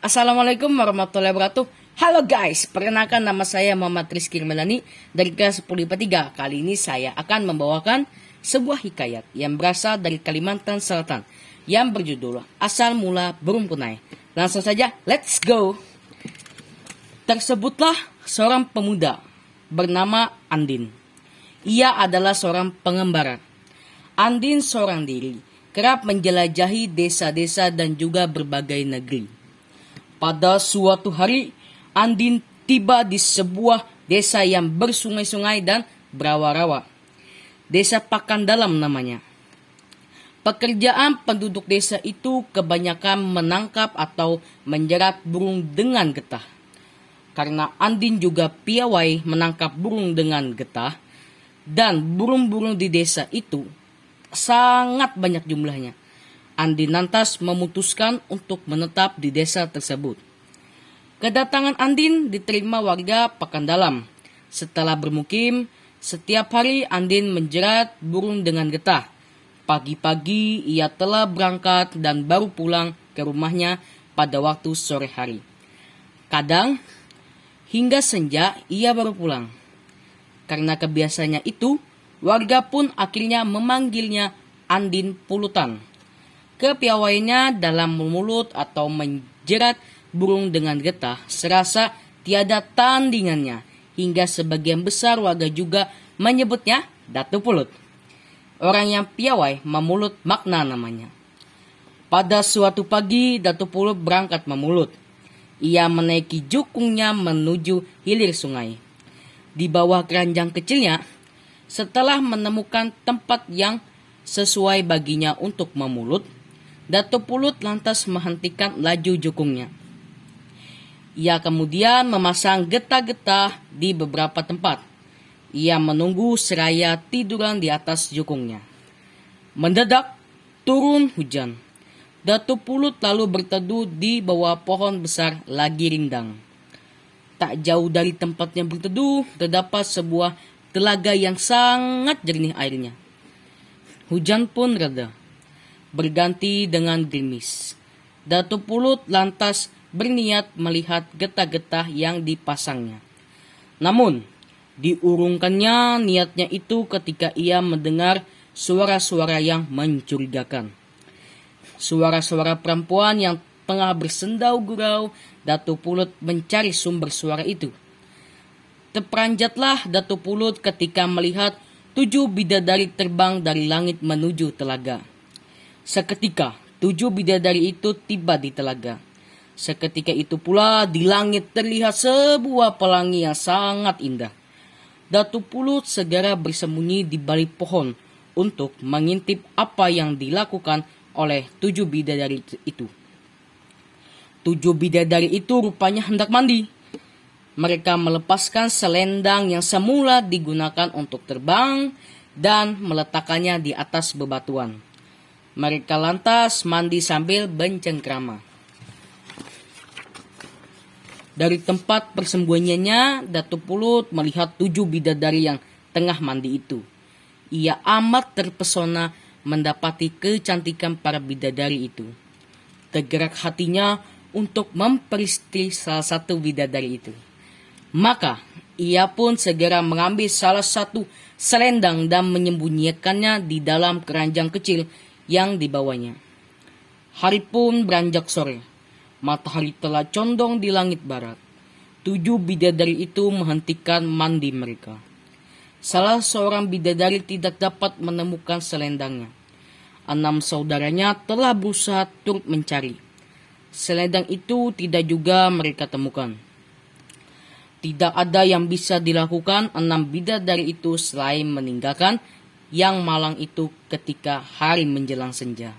Assalamualaikum warahmatullahi wabarakatuh. Halo guys, perkenalkan nama saya Muhammad Rizky Melani dari kelas 10 IPA 3. Kali ini saya akan membawakan sebuah hikayat yang berasal dari Kalimantan Selatan yang berjudul Asal Mula Burung Punai. Langsung saja, let's go. Tersebutlah seorang pemuda bernama Andin. Ia adalah seorang pengembara. Andin seorang diri, kerap menjelajahi desa-desa dan juga berbagai negeri. Pada suatu hari, Andin tiba di sebuah desa yang bersungai-sungai dan berawa-rawa. Desa Pakandalam namanya. Pekerjaan penduduk desa itu kebanyakan menangkap atau menjerat burung dengan getah. Karena Andin juga piawai menangkap burung dengan getah, dan burung-burung di desa itu sangat banyak jumlahnya. Andin lantas memutuskan untuk menetap di desa tersebut. Kedatangan Andin diterima warga Pakandalam. Setelah bermukim, setiap hari Andin menjerat burung dengan getah. Pagi-pagi ia telah berangkat dan baru pulang ke rumahnya pada waktu sore hari. Kadang, hingga senja ia baru pulang. Karena kebiasaannya itu, warga pun akhirnya memanggilnya Andin Pulutan. Kepiawaiannya dalam memulut atau menjerat burung dengan getah serasa tiada tandingannya, hingga sebagian besar warga juga menyebutnya Datu Pulut. Orang yang piawai memulut makna namanya. Pada suatu pagi, Datu Pulut berangkat memulut. Ia menaiki jukungnya menuju hilir sungai. Di bawah keranjang kecilnya, setelah menemukan tempat yang sesuai baginya untuk memulut, Datu Pulut lantas menghentikan laju jukungnya. Ia kemudian memasang getah-getah di beberapa tempat. Ia menunggu seraya tiduran di atas jukungnya. Mendadak turun hujan. Datu Pulut lalu berteduh di bawah pohon besar lagi rindang. Tak jauh dari tempatnya berteduh terdapat sebuah telaga yang sangat jernih airnya. Hujan pun reda, berganti dengan gerimis. Datu Pulut lantas berniat melihat getah-getah yang dipasangnya. Namun, diurungkannya niatnya itu ketika ia mendengar suara-suara yang mencurigakan. Suara-suara perempuan yang tengah bersendau gurau. Datu Pulut mencari sumber suara itu. Terperanjatlah Datu Pulut ketika melihat 7 bidadari terbang dari langit menuju telaga. Seketika, 7 bidadari itu tiba di telaga. Seketika itu pula di langit terlihat sebuah pelangi yang sangat indah. Datu Pulut segera bersembunyi di balik pohon untuk mengintip apa yang dilakukan oleh 7 bidadari itu. 7 bidadari itu rupanya hendak mandi. Mereka melepaskan selendang yang semula digunakan untuk terbang dan meletakkannya di atas bebatuan. Mereka lantas mandi sambil bencengkrama. Dari tempat persembunyiannya, Datu Pulut melihat 7 bidadari yang tengah mandi itu. Ia amat terpesona mendapati kecantikan para bidadari itu. Tergerak hatinya untuk memperistri salah satu bidadari itu. Maka, ia pun segera mengambil salah satu selendang dan menyembunyikannya di dalam keranjang kecil yang dibawanya. Hari pun beranjak sore. Matahari telah condong di langit barat. 7 bidadari itu menghentikan mandi mereka. Salah seorang bidadari tidak dapat menemukan selendangnya. 6 saudaranya telah berusaha turut mencari. Selendang itu tidak juga mereka temukan. Tidak ada yang bisa dilakukan 6 bidadari itu selain meninggalkan yang malang itu ketika hari menjelang senja.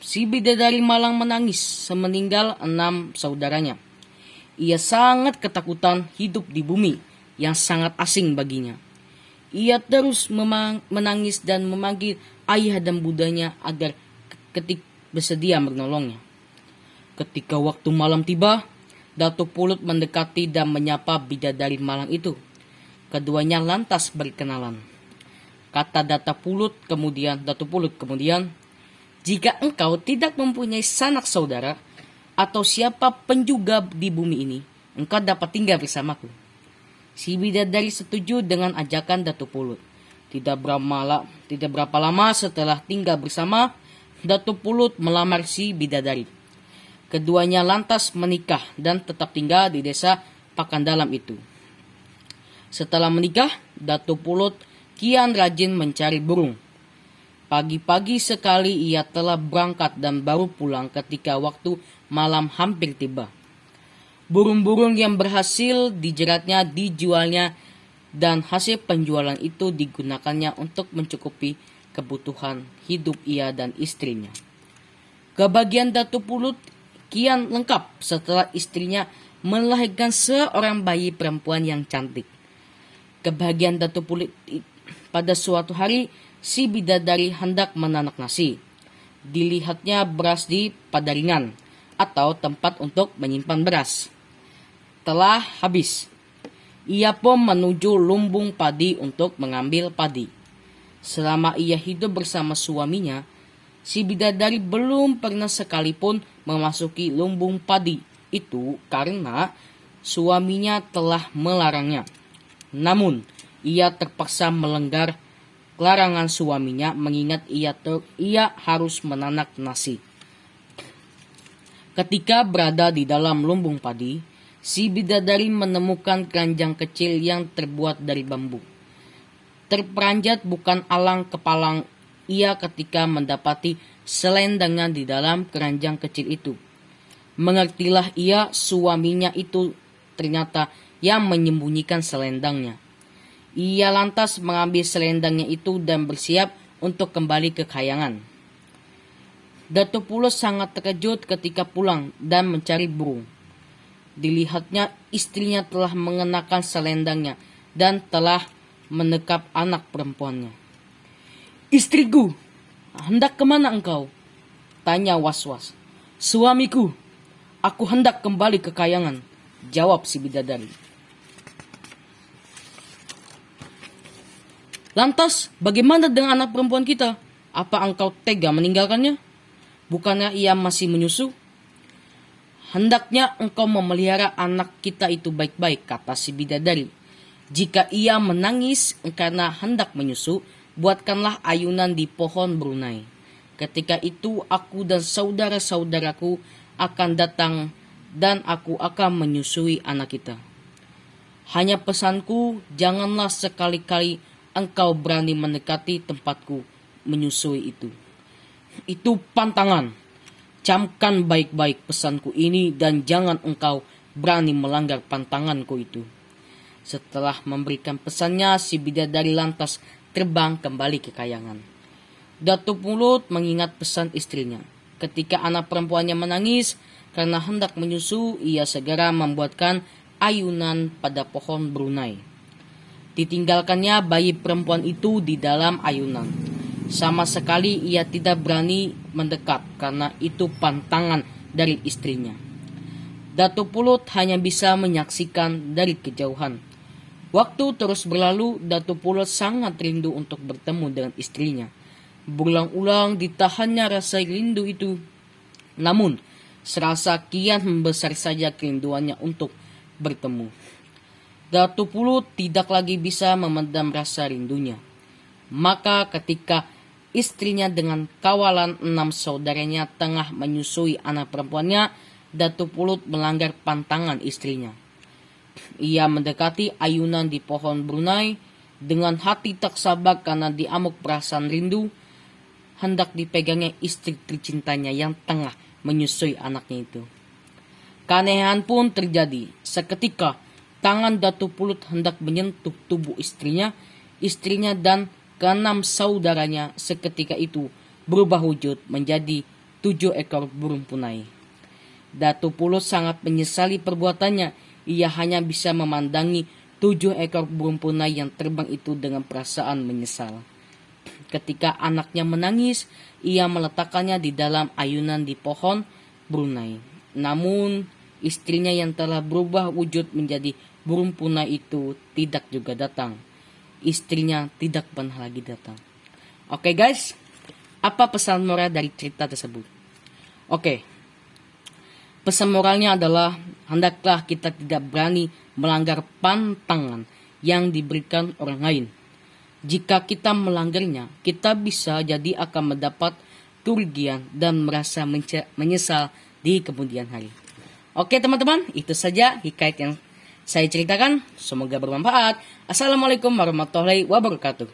Si bidadari malang menangis semeninggal 6 saudaranya. Ia sangat ketakutan hidup di bumi yang sangat asing baginya. Ia terus menangis dan memanggil ayah dan bundanya agar bersedia menolongnya. Ketika waktu malam tiba, Datu Pulut mendekati dan menyapa bidadari malang itu. Keduanya lantas berkenalan. Kata Datu Pulut kemudian, jika engkau tidak mempunyai sanak saudara, atau siapa pun juga di bumi ini, engkau dapat tinggal bersamaku. Si bidadari setuju dengan ajakan Datu Pulut. Tidak berapa lama setelah tinggal bersama, Datu Pulut melamar si bidadari. Keduanya lantas menikah dan tetap tinggal di desa Pakandalam itu. Setelah menikah, Datu Pulut kian rajin mencari burung. Pagi-pagi sekali ia telah berangkat dan baru pulang ketika waktu malam hampir tiba. Burung-burung yang berhasil dijeratnya dijualnya dan hasil penjualan itu digunakannya untuk mencukupi kebutuhan hidup ia dan istrinya. Kebahagiaan Datu Pulut kian lengkap setelah istrinya melahirkan seorang bayi perempuan yang cantik. Kebahagiaan Datu Pulut pada suatu hari, si bidadari hendak menanak nasi. Dilihatnya beras di padaringan atau tempat untuk menyimpan beras telah habis. Ia pun menuju lumbung padi untuk mengambil padi. Selama ia hidup bersama suaminya, si bidadari belum pernah sekalipun memasuki lumbung padi itu karena suaminya telah melarangnya. Namun, ia terpaksa melanggar larangan suaminya mengingat ia harus menanak nasi. Ketika berada di dalam lumbung padi, si bidadari menemukan keranjang kecil yang terbuat dari bambu. Terperanjat bukan alang kepalang ia ketika mendapati selendangan di dalam keranjang kecil itu. Mengertilah ia suaminya itu ternyata yang menyembunyikan selendangnya. Ia lantas mengambil selendangnya itu dan bersiap untuk kembali ke kayangan. Datu Pulut sangat terkejut ketika pulang dan mencari burung. Dilihatnya istrinya telah mengenakan selendangnya dan telah menekap anak perempuannya. "Istriku, hendak kemana engkau?" tanya was-was. "Suamiku, aku hendak kembali ke kayangan," jawab si bidadari. "Lantas, bagaimana dengan anak perempuan kita? Apa engkau tega meninggalkannya? Bukannya ia masih menyusu?" "Hendaknya engkau memelihara anak kita itu baik-baik," kata si bidadari. "Jika ia menangis karena hendak menyusu, buatkanlah ayunan di pohon Brunei. Ketika itu aku dan saudara-saudaraku akan datang dan aku akan menyusui anak kita. Hanya pesanku, janganlah sekali-kali engkau berani mendekati tempatku menyusui itu. Itu pantangan. Camkan baik-baik pesanku ini dan jangan engkau berani melanggar pantanganku itu." Setelah memberikan pesannya, si bidadari lantas terbang kembali ke kayangan. Datu Pulut mengingat pesan istrinya. Ketika anak perempuannya menangis karena hendak menyusu, ia segera membuatkan ayunan pada pohon Brunei. Ditinggalkannya bayi perempuan itu di dalam ayunan. Sama sekali ia tidak berani mendekat karena itu pantangan dari istrinya. Datu Pulut hanya bisa menyaksikan dari kejauhan. Waktu terus berlalu, Datu Pulut sangat rindu untuk bertemu dengan istrinya. Berulang-ulang ditahannya rasa rindu itu. Namun, serasa kian membesar saja kerinduannya untuk bertemu. Datu Pulut tidak lagi bisa memendam rasa rindunya. Maka ketika istrinya dengan kawalan 6 saudaranya tengah menyusui anak perempuannya, Datu Pulut melanggar pantangan istrinya. Ia mendekati ayunan di pohon Brunei dengan hati tak sabar karena diamuk perasaan rindu hendak dipegangnya istri tercintanya yang tengah menyusui anaknya itu. Keanehan pun terjadi. Seketika tangan Datu Pulut hendak menyentuh tubuh istrinya dan ke-6 saudaranya seketika itu berubah wujud menjadi 7 ekor burung punai. Datu Pulut sangat menyesali perbuatannya. Ia hanya bisa memandangi 7 ekor burung punai yang terbang itu dengan perasaan menyesal. Ketika anaknya menangis, ia meletakkannya di dalam ayunan di pohon Brunei. Namun, istrinya yang telah berubah wujud menjadi burung punai itu tidak juga datang. Istrinya tidak pernah lagi datang. Oke guys, apa pesan moral dari cerita tersebut? Oke. Pesan moralnya adalah hendaklah kita tidak berani melanggar pantangan yang diberikan orang lain. Jika kita melanggarnya, kita bisa jadi akan mendapat kerugian dan merasa menyesal di kemudian hari. Oke teman-teman, itu saja hikayat yang saya ceritakan. Semoga bermanfaat. Assalamualaikum warahmatullahi wabarakatuh.